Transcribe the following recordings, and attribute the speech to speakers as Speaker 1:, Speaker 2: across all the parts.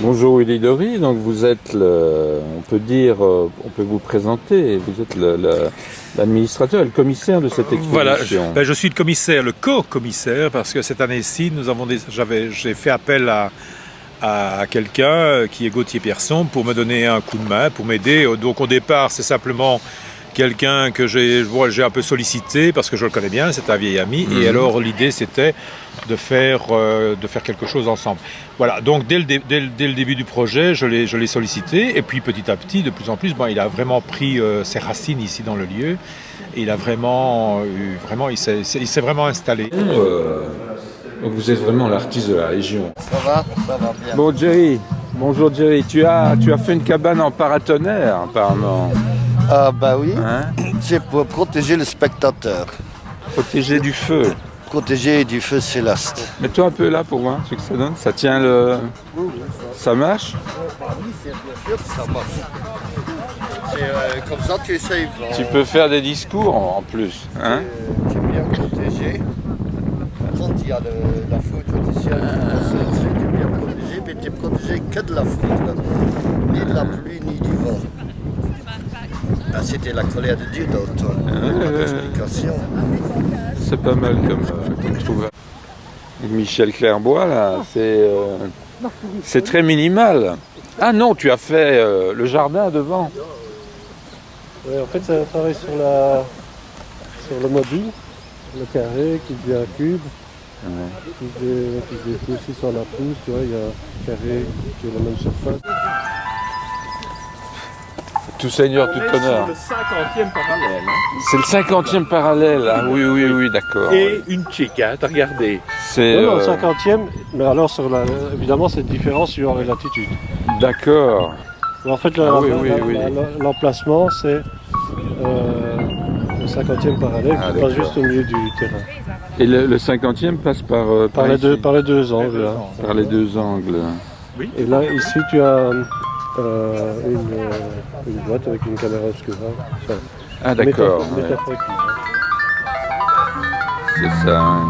Speaker 1: Bonjour Willy Dory, donc vous êtes on peut vous présenter, vous êtes l'administrateur, le commissaire de cette exposition.
Speaker 2: Voilà, je suis le commissaire, le co-commissaire, parce que cette année-ci, j'ai fait appel à quelqu'un qui est Gauthier Pierson pour me donner un coup de main, pour m'aider. Donc au départ, c'est simplement quelqu'un que j'ai un peu sollicité parce que je le connais bien, c'est un vieil ami. Et alors l'idée c'était de faire quelque chose ensemble. Voilà, donc dès le début du projet, je l'ai sollicité. Et puis petit à petit, de plus en plus, il a vraiment pris ses racines ici dans le lieu. Et il a il s'est vraiment installé.
Speaker 1: Donc vous êtes vraiment l'artiste de la région.
Speaker 3: Ça va bien.
Speaker 1: Bon Jerry, bonjour Jerry, tu as fait une cabane en paratonnerre apparemment.
Speaker 3: Ah bah oui,
Speaker 1: Hein?
Speaker 3: c'est pour protéger le spectateur.
Speaker 1: Protéger du feu.
Speaker 3: Protéger du feu céleste.
Speaker 1: Mets-toi un peu là pour voir ce que ça donne. Ça tient Ça marche?
Speaker 3: Oui, c'est bien sûr que ça marche. C'est comme ça tu essayes.
Speaker 1: Tu peux faire des discours en plus. Hein?
Speaker 3: Tu es bien protégé. Quand il y a la foudre du ciel, tu es bien protégé, mais tu es protégé que de la foudre. Ni de la pluie, ni du vent. Ah, c'était la colère de Dieu d'autre. Pas d'explication.
Speaker 1: C'est pas mal comme je trouve. Michel Clairbois là, c'est très minimal. Ah non, tu as fait le jardin devant.
Speaker 4: Ouais, en fait, ça travaille sur le mobile, le carré qui devient un cube, qui se déplie aussi sur la pousse, tu vois, il y a un carré qui est la même surface.
Speaker 1: Tout seigneur, tout honneur.
Speaker 5: C'est le 50e parallèle.
Speaker 1: C'est le 50e parallèle. Ah oui, d'accord.
Speaker 5: Et une chick, hein, t'as regardé.
Speaker 1: C'est
Speaker 4: Non, le 50e, mais alors évidemment c'est différent suivant les latitudes.
Speaker 1: D'accord.
Speaker 4: Mais en fait, l'emplacement c'est le 50e parallèle qui passe juste au milieu du terrain.
Speaker 1: Et le 50e passe par
Speaker 4: les
Speaker 1: ici.
Speaker 4: par les deux angles. Là.
Speaker 1: Par les deux angles.
Speaker 5: Oui.
Speaker 4: Et là, ici, tu as une boîte avec une caméra obscura. Enfin,
Speaker 1: Ah d'accord.
Speaker 4: métaphoriquement.
Speaker 1: C'est ça. Hein.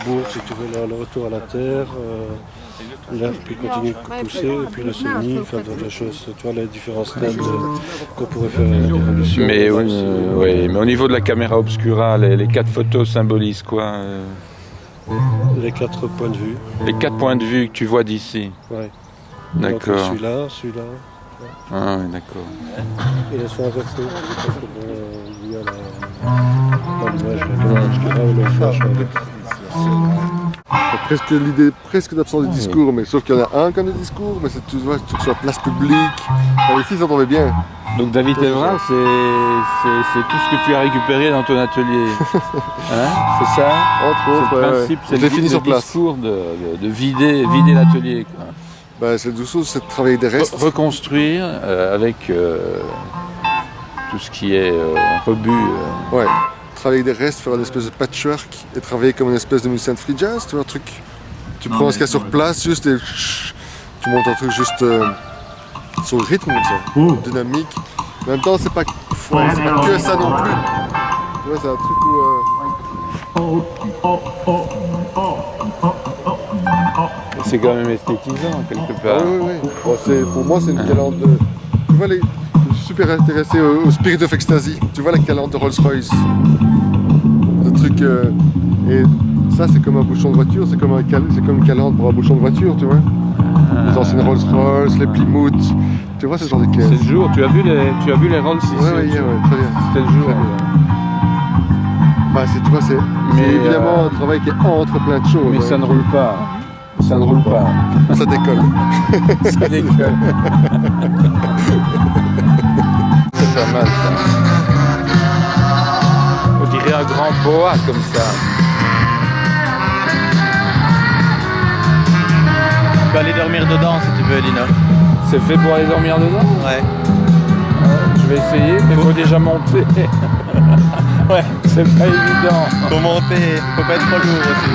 Speaker 4: Bourg, si tu veux, le retour à la terre, l'herbe qui continue de pousser, et puis le semis, enfin, dans les choses, tu vois, les différents stades qu'on pourrait faire l'évolution.
Speaker 1: Mais mais au niveau de la caméra obscura, les 4 photos symbolisent quoi
Speaker 4: Les 4 points de vue.
Speaker 1: Les 4 points de vue que tu vois d'ici.
Speaker 4: Ouais.
Speaker 1: D'accord.
Speaker 4: Donc, celui-là.
Speaker 1: Ah oui, d'accord.
Speaker 4: Et elles sont inversées, parce que il y a dans l'image, la caméra obscura ou le flash.
Speaker 6: Presque l'idée d'absence de discours, mais sauf qu'il y en a un comme des discours, mais c'est tu vois, sur la place publique. Ici, ça tombait bien.
Speaker 1: Donc David Evra, c'est tout ce que tu as récupéré dans ton atelier. Hein? C'est ça?
Speaker 6: Entre autres,
Speaker 1: le principe, c'est
Speaker 6: je l'ai fini sur place.
Speaker 1: Discours de vider l'atelier.
Speaker 6: C'est du coup, c'est de travailler des restes.
Speaker 1: Reconstruire avec tout ce qui est rebut.
Speaker 6: Ouais. Travailler des restes, faire une espèce de patchwork et travailler comme une espèce de musicien de free jazz, tu vois, un truc. Tu prends ce qu'il y a sur place juste et tu montes un truc juste sur le rythme comme ça, dynamique. En même temps, c'est pas que ça non plus. Tu vois, c'est un truc où.
Speaker 1: C'est quand même esthétisant quelque part.
Speaker 6: Oui. Bon, pour moi, c'est une calandre de. Tu vois, je suis super intéressé au Spirit of Ecstasy. Tu vois la calandre de Rolls-Royce. Le truc. Et ça, c'est comme un bouchon de voiture, c'est comme une calandre pour un bouchon de voiture, tu vois. Les anciennes Rolls-Royce, les Plymouth. Tu vois ce genre de caisse.
Speaker 1: C'est le jour, tu as vu les Rolls ici?
Speaker 6: Ouais, très bien.
Speaker 1: C'était le jour.
Speaker 6: Tu vois, c'est évidemment un travail qui est entre plein de choses.
Speaker 1: Mais ça ne roule pas. Ça ne roule pas.
Speaker 6: Ça décolle.
Speaker 1: Ça décolle. C'est pas mal ça. On dirait un grand boa comme ça.
Speaker 7: Tu peux aller dormir dedans si tu veux, Lina.
Speaker 1: C'est fait pour aller dormir dedans?
Speaker 7: Ouais.
Speaker 1: Je vais essayer, mais il faut déjà monter.
Speaker 7: Ouais.
Speaker 1: C'est pas évident.
Speaker 7: Faut monter, faut pas être trop lourd aussi.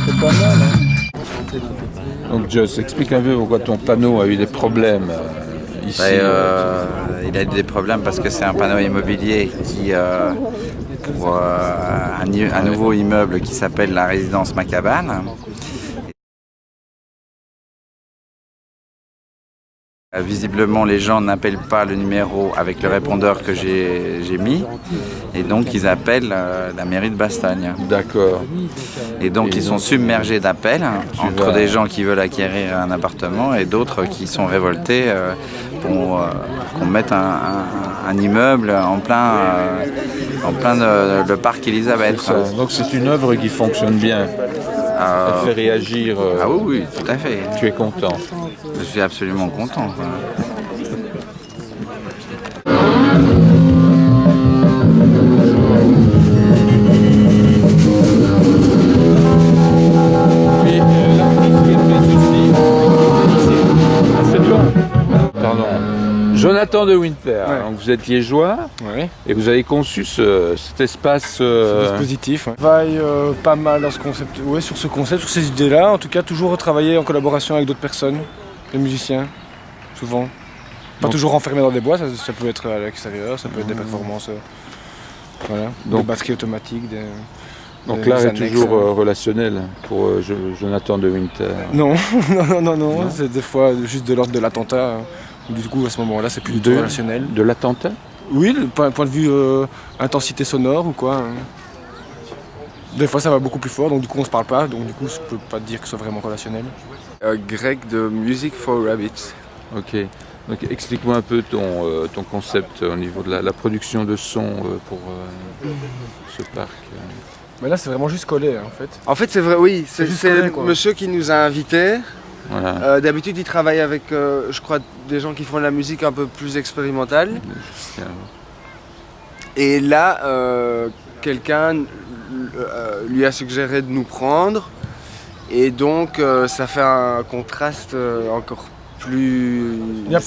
Speaker 1: C'est pas mal, hein. Donc Joss, explique un peu pourquoi ton panneau a eu des problèmes ici.
Speaker 8: Il a eu des problèmes parce que c'est un panneau immobilier qui, pour un nouveau immeuble qui s'appelle la résidence Macabane. Visiblement, les gens n'appellent pas le numéro avec le répondeur que j'ai mis, et donc ils appellent la mairie de Bastogne.
Speaker 1: D'accord.
Speaker 8: Et donc ils sont submergés d'appels entre des gens qui veulent acquérir un appartement et d'autres qui sont révoltés pour qu'on mette un immeuble en plein le parc Elisabeth.
Speaker 1: Donc c'est une œuvre qui fonctionne bien. Elle fait réagir.
Speaker 8: Ah oui, tout à fait.
Speaker 1: Tu es content?
Speaker 8: Je suis absolument content.
Speaker 1: Pardon. Jonathan de Winter,
Speaker 9: Ouais.
Speaker 1: donc vous êtes liégeois
Speaker 9: Ouais.
Speaker 1: et vous avez conçu cet espace.
Speaker 9: Ce dispositif. On travaille pas mal dans ce concept, sur ce concept, sur ces idées-là. En tout cas, toujours travailler en collaboration avec d'autres personnes, les musiciens, souvent. Pas
Speaker 1: Donc-
Speaker 9: toujours enfermé dans des boîtes, ça peut être à l'extérieur, ça peut être des performances. Voilà.
Speaker 1: Donc-
Speaker 9: des batteries automatiques.
Speaker 1: Donc
Speaker 9: des
Speaker 1: l'art est
Speaker 9: annexes,
Speaker 1: toujours relationnel pour Jonathan de Winter.
Speaker 9: Non, non. C'est des fois juste de l'ordre de l'attentat. Du coup, à ce moment-là, c'est plus du tout relationnel.
Speaker 1: De l'attentat?
Speaker 9: Oui, le point de vue intensité sonore ou quoi. Des fois, ça va beaucoup plus fort, donc du coup, on se parle pas, donc du coup, je peux pas te dire que ce soit vraiment relationnel.
Speaker 10: Grec de Music for Rabbits.
Speaker 1: Ok. Donc explique-moi un peu ton concept au niveau de la production de son pour ce parc.
Speaker 9: Mais là, c'est vraiment juste collé, en fait.
Speaker 10: En fait, c'est vrai, oui, c'est
Speaker 9: juste
Speaker 10: le
Speaker 9: collé, quoi.
Speaker 10: monsieur qui nous a invités.
Speaker 1: Voilà.
Speaker 10: D'habitude, il travaille avec, je crois, des gens qui font de la musique un peu plus expérimentale. Et là, quelqu'un lui a suggéré de nous prendre. Et donc, ça fait un contraste encore plus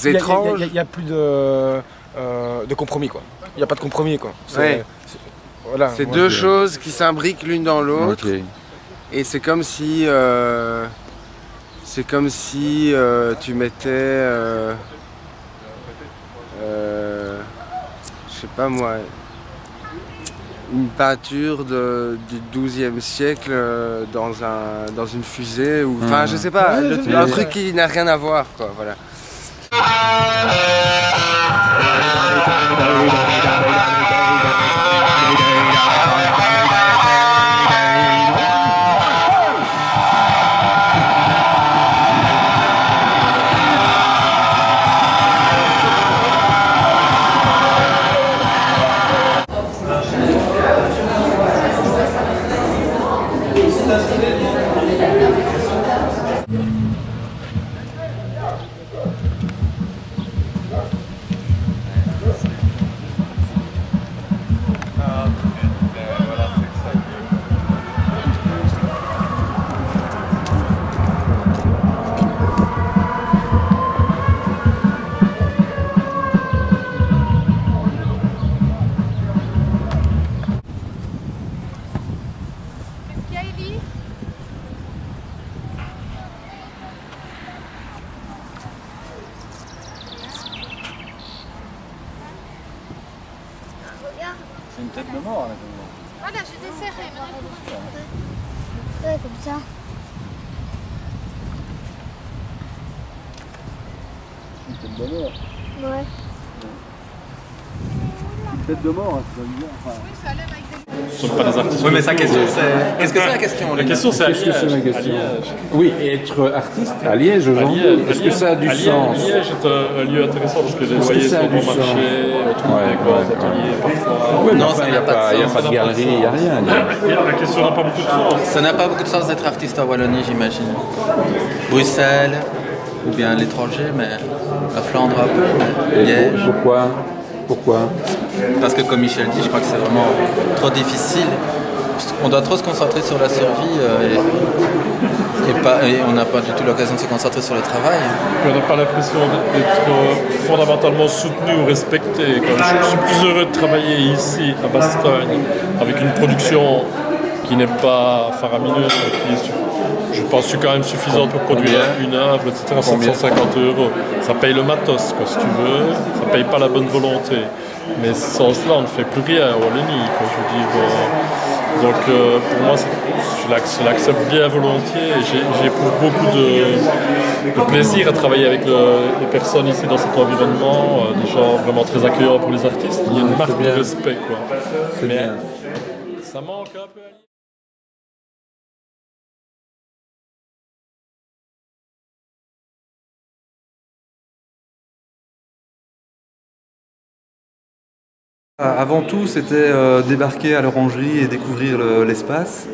Speaker 10: étrange.
Speaker 9: Il n'y a plus de compromis, quoi. Il n'y a pas de compromis, quoi.
Speaker 10: Ouais.
Speaker 9: Voilà,
Speaker 10: C'est
Speaker 9: moi,
Speaker 10: deux choses qui s'imbriquent l'une dans l'autre.
Speaker 1: Ok.
Speaker 10: Et c'est comme si tu mettais je sais pas moi, une peinture du XIIe siècle dans une fusée ou enfin je sais pas, un truc qui n'a rien à voir quoi, voilà.
Speaker 7: C'est une tête de mort là.
Speaker 11: Voilà, j'ai desserré. Ouais, comme ça.
Speaker 7: Une tête de mort.
Speaker 11: Ouais.
Speaker 7: Une tête de mort, ça veut dire. Enfin...
Speaker 11: Oui, ça lève avec des...
Speaker 7: Ce ne sont pas des artistes.
Speaker 8: Oui, mais sa question c'est... Qu'est-ce que c'est la question?
Speaker 5: La question c'est
Speaker 1: Qu'est-ce que c'est ma question? Oui, et être artiste à Liège aujourd'hui, est-ce que ça a du sens?
Speaker 5: Liège est un lieu intéressant parce que les loyers
Speaker 1: ça a
Speaker 5: sont
Speaker 1: du
Speaker 5: bon
Speaker 1: sens?
Speaker 5: marché, tout le monde
Speaker 1: Ouais,
Speaker 5: est quoi,
Speaker 1: ouais,
Speaker 5: des ateliers parfois.
Speaker 1: Oui, mais
Speaker 8: Non,
Speaker 1: enfin,
Speaker 8: ça
Speaker 1: il n'y a,
Speaker 8: n'a pas de
Speaker 1: pas- il y a
Speaker 8: sens,
Speaker 1: pas de
Speaker 5: ça n'a pas de
Speaker 1: galerie, il n'y a rien.
Speaker 5: La question n'a pas beaucoup de sens.
Speaker 8: Ça n'a pas beaucoup de sens d'être artiste en Wallonie, j'imagine. Bruxelles, ou bien l'étranger, mais la Flandre un peu, mais
Speaker 1: Et
Speaker 8: Liège.
Speaker 1: pourquoi?
Speaker 8: Parce que comme Michel dit, je crois que c'est vraiment trop difficile. On doit trop se concentrer sur la survie et
Speaker 12: Et on n'a pas du tout l'occasion de se concentrer sur le travail.
Speaker 5: On n'a pas l'impression d'être fondamentalement soutenu ou respecté. Je suis plus heureux de travailler ici, à Bastogne, avec une production qui n'est pas faramineuse, qui est, je pense, quand même suffisante pour produire une œuvre, etc. 750 €. Ça paye le matos, quoi, si tu veux. Ça paye pas la bonne volonté. Mais sans cela, on ne fait plus rien au Wallonie, quoi, je veux dire. Donc pour moi, je l'accepte bien volontiers et j'éprouve beaucoup de plaisir à travailler avec les personnes ici dans cet environnement, des gens vraiment très accueillants pour les artistes. Il y a une marque de respect, quoi. Mais ça manque un peu à
Speaker 13: Avant tout, c'était débarquer à l'orangerie et découvrir l'espace.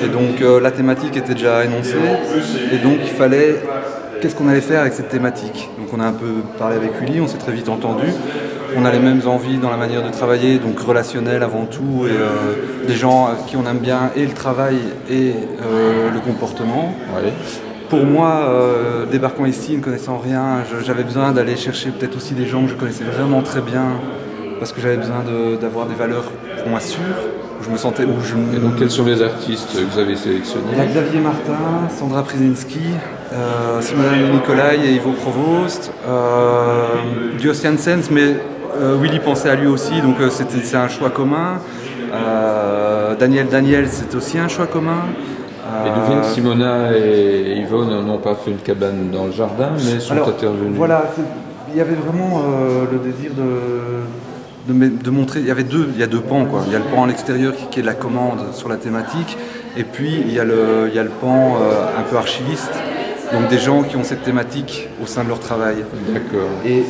Speaker 13: Et donc la thématique était déjà énoncée. Et donc il fallait... Qu'est-ce qu'on allait faire avec cette thématique? Donc on a un peu parlé avec Uli, on s'est très vite entendu. On a les mêmes envies dans la manière de travailler, donc relationnel avant tout, et des gens avec qui on aime bien et le travail et le comportement.
Speaker 1: Oui.
Speaker 13: Pour moi, débarquant ici, ne connaissant rien, j'avais besoin d'aller chercher peut-être aussi des gens que je connaissais vraiment très bien, parce que j'avais besoin d'avoir des valeurs pour moi sûres, où je me sentais...
Speaker 1: Et donc quels sont les artistes que vous avez sélectionnés?
Speaker 13: Il y a Xavier Martin, Sandra Przysinski, Simona Nicolai et Ivo Provost, Dios Janssens, mais Willy pensait à lui aussi, donc c'est un choix commun. Daniel, c'est aussi un choix commun.
Speaker 1: Et d'où viennent Simona et Yvonne n'ont pas fait une cabane dans le jardin, mais sont intervenus?
Speaker 13: Voilà, il y avait vraiment le désir de montrer, il y a deux pans, quoi. Il y a le pan à l'extérieur qui est la commande sur la thématique, et puis il y a le pan un peu archiviste, donc des gens qui ont cette thématique au sein de leur travail.
Speaker 1: D'accord.
Speaker 13: Et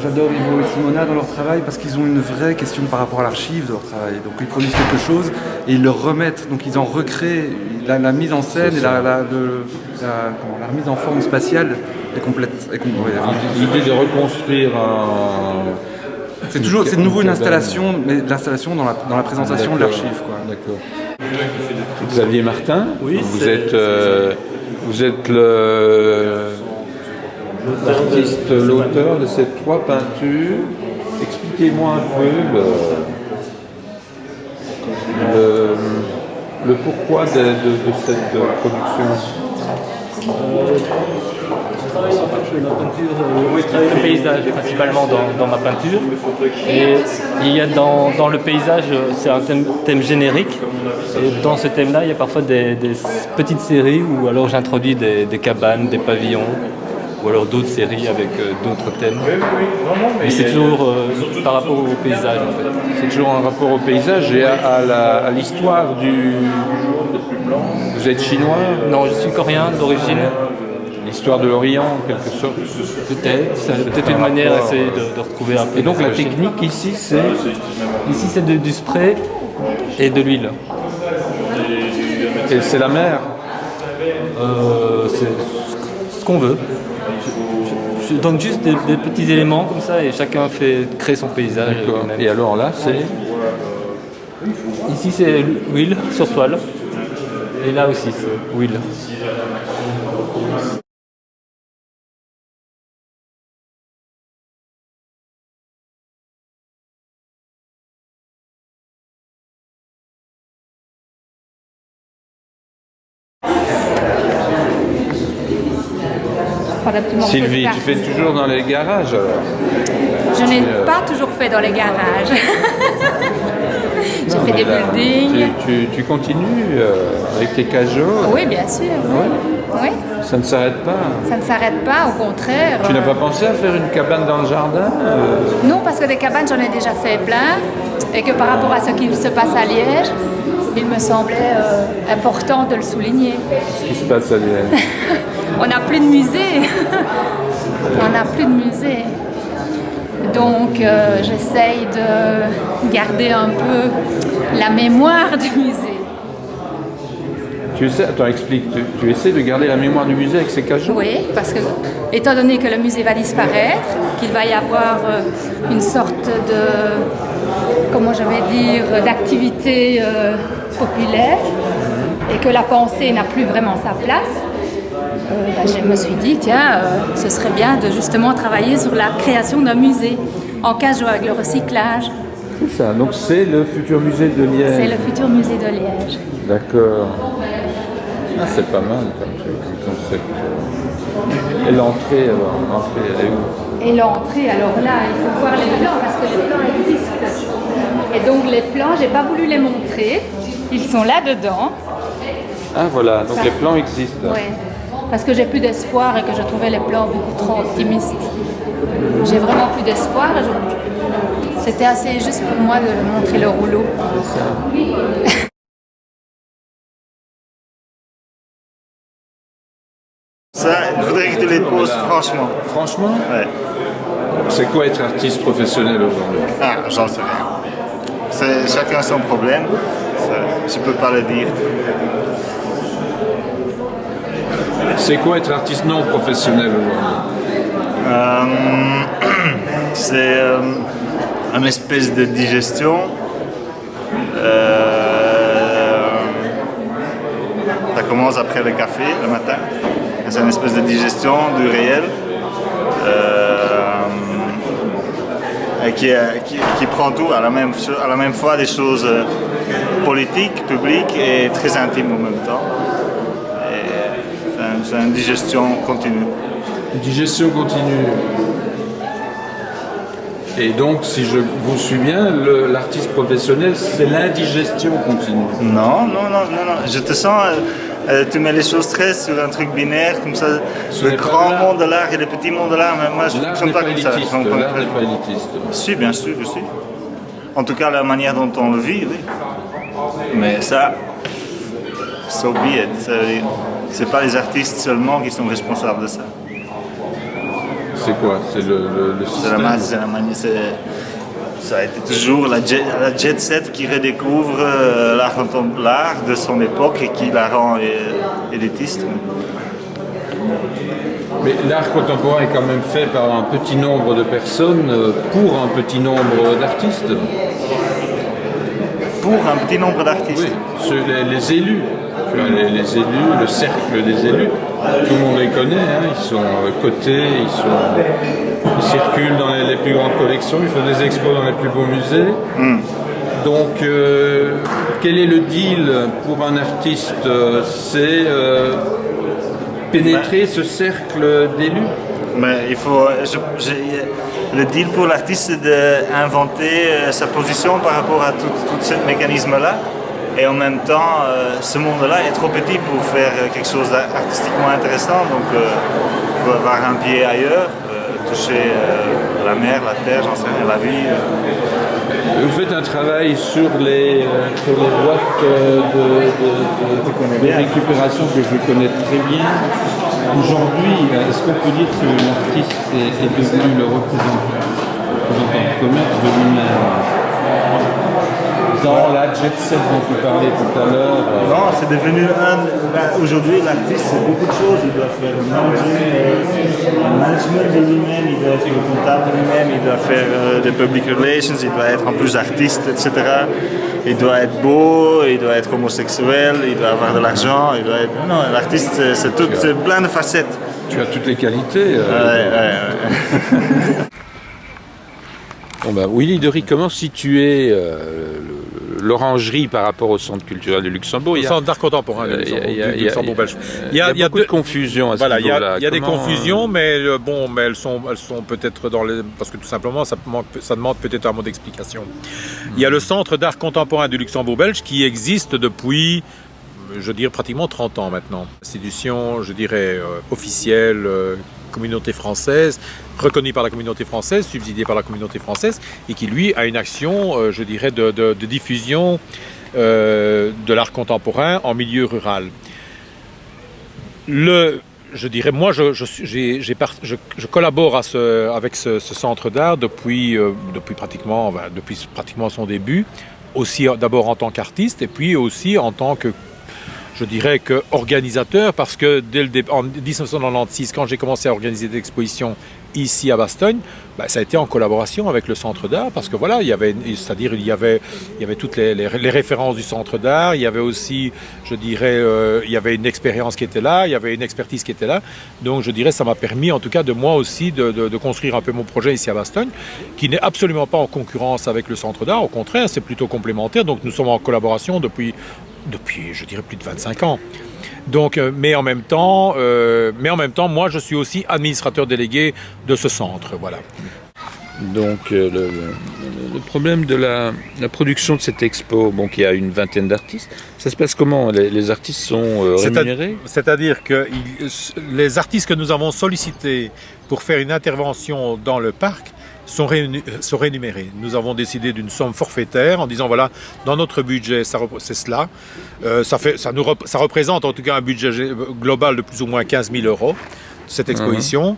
Speaker 13: j'adore Ivo et Simona dans leur travail parce qu'ils ont une vraie question par rapport à l'archive de leur travail. Donc ils produisent quelque chose et ils le remettent, donc ils en recréent la mise en scène et la remise en forme spatiale est complète.
Speaker 1: L'idée de reconstruire un...
Speaker 13: C'est de nouveau une installation, mais l'installation dans la présentation de l'archive.
Speaker 1: D'accord. Xavier Martin,
Speaker 7: oui,
Speaker 1: vous êtes l'artiste, l'auteur de ces 3 peintures. Expliquez-moi un peu le pourquoi de cette production.
Speaker 14: Je travaille le paysage principalement dans ma peinture. Et il y a dans le paysage, c'est un thème générique. Et dans ce thème-là, il y a parfois des petites séries où alors j'introduis des cabanes, des pavillons, ou alors d'autres séries avec d'autres thèmes. Mais c'est toujours par rapport au paysage en fait.
Speaker 1: C'est toujours un rapport au paysage et à l'histoire du... Vous êtes chinois?
Speaker 14: Non, je suis coréen d'origine.
Speaker 1: L'histoire de l'Orient, en quelque sorte.
Speaker 14: Peut-être, c'est peut-être une manière d'essayer de retrouver un peu.
Speaker 1: Et donc la technique ici, c'est...
Speaker 14: Ici, c'est du spray et de l'huile.
Speaker 1: Et c'est la mer?
Speaker 14: C'est ce qu'on veut. Je donne juste des petits éléments comme ça et chacun crée son paysage.
Speaker 1: Et alors là, c'est...
Speaker 14: Ici, c'est l'huile sur toile. Et là aussi, c'est huile.
Speaker 1: Sylvie, tu fais toujours dans les garages alors?
Speaker 15: Je n'ai pas toujours fait dans les garages. J'ai fait des buildings.
Speaker 1: Tu continues avec tes cajots?
Speaker 15: Oui, bien sûr. Oui.
Speaker 1: Ça ne s'arrête pas?
Speaker 15: Ça ne s'arrête pas, au contraire.
Speaker 1: Tu n'as pas pensé à faire une cabane dans le jardin?
Speaker 15: Non, parce que des cabanes, j'en ai déjà fait plein. Et que par rapport à ce qui se passe à Liège, il me semblait important de le souligner.
Speaker 1: Qu'est-ce qui se passe à Liège?
Speaker 15: On n'a plus de musée. On n'a plus de musée. Donc j'essaye de garder un peu la mémoire du musée.
Speaker 1: Attends, explique. Tu essaies de garder la mémoire du musée avec ces cajots?
Speaker 15: Oui, parce que, étant donné que le musée va disparaître, qu'il va y avoir une sorte de, comment je vais dire, d'activité populaire, et que la pensée n'a plus vraiment sa place, je me suis dit, tiens, ce serait bien de justement travailler sur la création d'un musée en cage avec le recyclage.
Speaker 1: C'est ça, donc c'est le futur musée de Liège.
Speaker 15: C'est le futur musée de Liège.
Speaker 1: D'accord. Ah, c'est pas mal comme concept. Et l'entrée, alors, l'entrée, elle est où?
Speaker 15: Et l'entrée, alors là, il faut voir les plans parce que les plans existent. Et donc les plans, j'ai pas voulu les montrer. Ils sont là dedans.
Speaker 1: Ah voilà, donc les plans existent.
Speaker 15: Oui, parce que j'ai plus d'espoir et que je trouvais les plans beaucoup trop optimistes. J'ai vraiment plus d'espoir et c'était assez juste pour moi de montrer le rouleau.
Speaker 16: Ça, je voudrais que tu les poses franchement.
Speaker 1: Franchement?
Speaker 16: Ouais.
Speaker 1: C'est quoi être artiste professionnel aujourd'hui?
Speaker 16: Ah, j'en sais rien. Chacun son problème. Ça, je peux pas le dire.
Speaker 1: C'est quoi être artiste non professionnel aujourd'hui?
Speaker 16: C'est une espèce de digestion. Ça commence après le café le matin. C'est une espèce de digestion du réel et qui prend tout à la même fois des choses politiques, publiques et très intimes en même temps. C'est une digestion continue.
Speaker 1: Une digestion continue. Et donc, si je vous suis bien, l'artiste professionnel, c'est l'indigestion continue.
Speaker 16: Non. Je te sens... tu mets les choses très sur un truc binaire, comme ça, le grand monde de l'art et le petit monde de l'art, mais moi je ne fonctionne pas comme ça.
Speaker 1: L'art n'est pas élitiste.
Speaker 16: Si, bien sûr, je suis. En tout cas, la manière dont on le vit, oui. Mais ça, so be it. C'est pas les artistes seulement qui sont responsables de ça.
Speaker 1: C'est quoi? C'est le système?
Speaker 16: C'est la manière... Ça a été toujours la jet set qui redécouvre l'art de son époque et qui la rend élitiste.
Speaker 1: Mais l'art contemporain est quand même fait par un petit nombre de personnes pour un petit nombre d'artistes.
Speaker 16: Pour un petit nombre d'artistes?
Speaker 1: Oui, les élus. Les élus, le cercle des élus, tout le monde les connaît, hein, ils sont cotés, ils circulent dans les plus grandes collections, ils font des expos dans les plus beaux musées. Donc, quel est le deal pour un artiste? C'est pénétrer ce cercle d'élus?
Speaker 16: Mais il faut, le deal pour l'artiste, c'est d'inventer sa position par rapport à tout ce mécanisme-là. Et en même temps, ce monde-là est trop petit pour faire quelque chose d'artistiquement intéressant. Donc, il faut avoir un pied ailleurs, toucher la mer, la terre, j'en sais rien, la vie.
Speaker 1: Vous faites un travail sur les boîtes de récupération que je connais très bien. Aujourd'hui, est-ce qu'on peut dire que l'artiste est devenu le représentant du commerce de lui-même? Dans la jet set dont tu parlais tout à l'heure.
Speaker 16: Non, c'est devenu aujourd'hui, l'artiste, c'est beaucoup de choses. Il doit faire le management de lui-même, il doit être le comptable de lui-même, il doit faire des public relations, il doit être en plus artiste, etc. Il doit être beau, il doit être homosexuel, il doit avoir de l'argent, il doit être... Non, l'artiste, c'est plein de facettes.
Speaker 1: Tu as toutes les qualités.
Speaker 16: Ouais.
Speaker 1: Bon ben, Willy Dery, comment situer l'orangerie par rapport au centre culturel de Luxembourg?
Speaker 2: Le centre d'art contemporain de Luxembourg belge.
Speaker 1: Il y a beaucoup de confusion à ce niveau-là.
Speaker 2: Il y a des confusions, mais elles sont peut-être dans les... Parce que tout simplement, ça demande peut-être un mot d'explication. Il y a le centre d'art contemporain du Luxembourg belge qui existe depuis, je dirais, pratiquement 30 ans maintenant. Institution, je dirais, officielle, communauté française, reconnue par la communauté française, subsidiée par la communauté française, et qui, lui, a une action, je dirais, de diffusion de l'art contemporain en milieu rural. Je dirais, moi, je collabore avec ce centre d'art depuis pratiquement son début, aussi d'abord en tant qu'artiste, et puis aussi en tant que, je dirais que organisateur, parce que en 1996, quand j'ai commencé à organiser des expositions ici à Bastogne, ça a été en collaboration avec le Centre d'art, parce que voilà, il y avait toutes les références du Centre d'art, il y avait aussi, je dirais, il y avait une expérience qui était là, il y avait une expertise qui était là, donc je dirais ça m'a permis en tout cas de moi aussi de construire un peu mon projet ici à Bastogne, qui n'est absolument pas en concurrence avec le Centre d'art, au contraire, c'est plutôt complémentaire, donc nous sommes en collaboration depuis je dirais plus de 25 ans. Donc, mais en même temps, moi, je suis aussi administrateur délégué de ce centre, voilà.
Speaker 1: Donc, le problème de la production de cette expo, bon, il y a une vingtaine d'artistes, ça se passe comment? Les artistes sont rémunérés?
Speaker 2: C'est-à-dire que les artistes que nous avons sollicités pour faire une intervention dans le parc sont rémunérés. Nous avons décidé d'une somme forfaitaire en disant voilà, dans notre budget, c'est cela. Ça représente en tout cas un budget global de plus ou moins 15 000 €, cette exposition.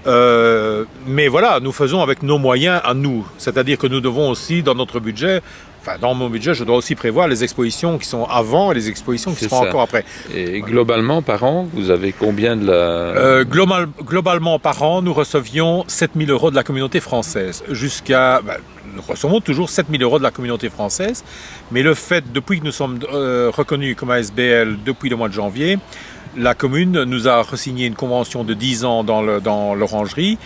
Speaker 2: Mais voilà, nous faisons avec nos moyens à nous. C'est-à-dire que nous devons aussi, dans notre budget, dans mon budget, je dois aussi prévoir les expositions qui sont avant et les expositions qui seront encore après.
Speaker 1: Et globalement, par an, vous avez combien de la...
Speaker 2: Globalement, par an, nous recevions 7 000 € de la communauté française. Nous recevons toujours 7 000 € de la communauté française. Mais le fait, depuis que nous sommes reconnus comme ASBL depuis le mois de janvier, la commune nous a re-signé une convention de 10 ans dans l'orangerie,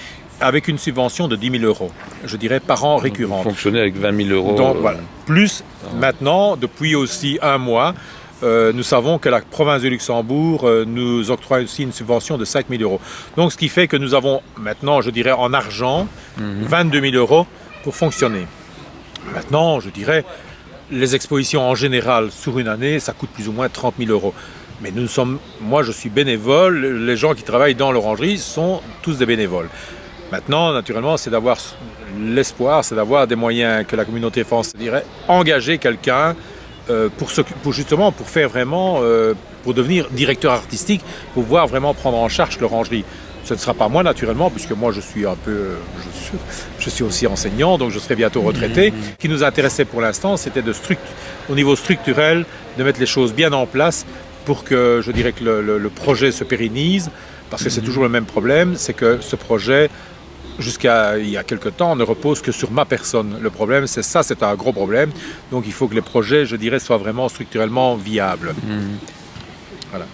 Speaker 2: avec une subvention de 10 000 €, je dirais, par an récurrente.
Speaker 1: Vous fonctionnez avec 20 000 €.
Speaker 2: Donc, voilà. Plus, maintenant, depuis aussi un mois, nous savons que la province de Luxembourg nous octroie aussi une subvention de 5 000 €. Donc, ce qui fait que nous avons maintenant, je dirais, en argent, 22 000 € pour fonctionner. Maintenant, je dirais, les expositions en général, sur une année, ça coûte plus ou moins 30 000 €. Mais moi, je suis bénévole, les gens qui travaillent dans l'orangerie sont tous des bénévoles. Maintenant, naturellement, c'est d'avoir l'espoir, c'est d'avoir des moyens que la communauté française dirait, engager quelqu'un pour faire vraiment, pour devenir directeur artistique, pour pouvoir vraiment prendre en charge l'orangerie. Ce ne sera pas moi, naturellement, puisque moi, je suis aussi enseignant, donc je serai bientôt retraité. Ce qui nous intéressait pour l'instant, c'était au niveau structurel, de mettre les choses bien en place pour que, je dirais, que le projet se pérennise, parce que c'est toujours le même problème, c'est que ce projet, jusqu'à il y a quelque temps, ne repose que sur ma personne. Le problème, c'est un gros problème. Donc il faut que les projets, je dirais, soient vraiment structurellement viables. Voilà.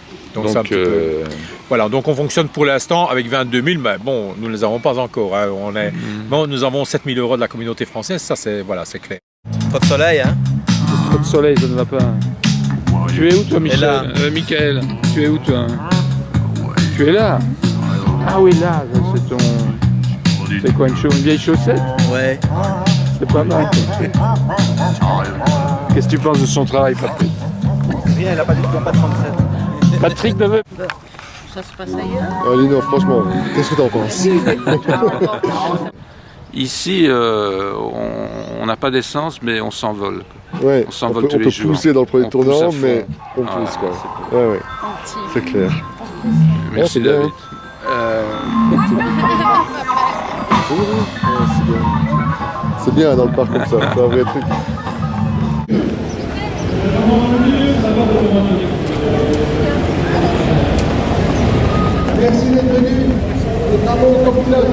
Speaker 2: Voilà, donc on fonctionne pour l'instant avec 22 000, mais bon, nous ne les avons pas encore. Hein. Bon, nous avons 7 000 € de la communauté française, ça c'est clair.
Speaker 12: Pas de soleil, hein?
Speaker 17: Pas de soleil, ça ne va pas. Tu es où toi, Michel?
Speaker 1: Michael,
Speaker 17: tu es où toi? Tu es là? Ah oui, là, c'est ton... C'est quoi, une vieille chaussette?
Speaker 12: Ouais.
Speaker 17: C'est pas mal. Qu'est-ce que tu penses de son travail, Patrick?
Speaker 12: Rien, il a pas dit pas de 37.
Speaker 17: Patrick Neveu.
Speaker 11: Ça se passe ailleurs.
Speaker 6: Lino, franchement, qu'est-ce que t'en penses?
Speaker 1: Ici, on n'a pas d'essence, mais on s'envole.
Speaker 6: Ouais,
Speaker 1: on s'envole tous les jours.
Speaker 6: On peut pousser dans le premier tournant, mais on pousse quoi. Ouais. C'est clair.
Speaker 1: Merci David.
Speaker 6: C'est bien dans le parc comme ça, c'est un vrai truc. Merci d'être venu, les travaux comme pilote.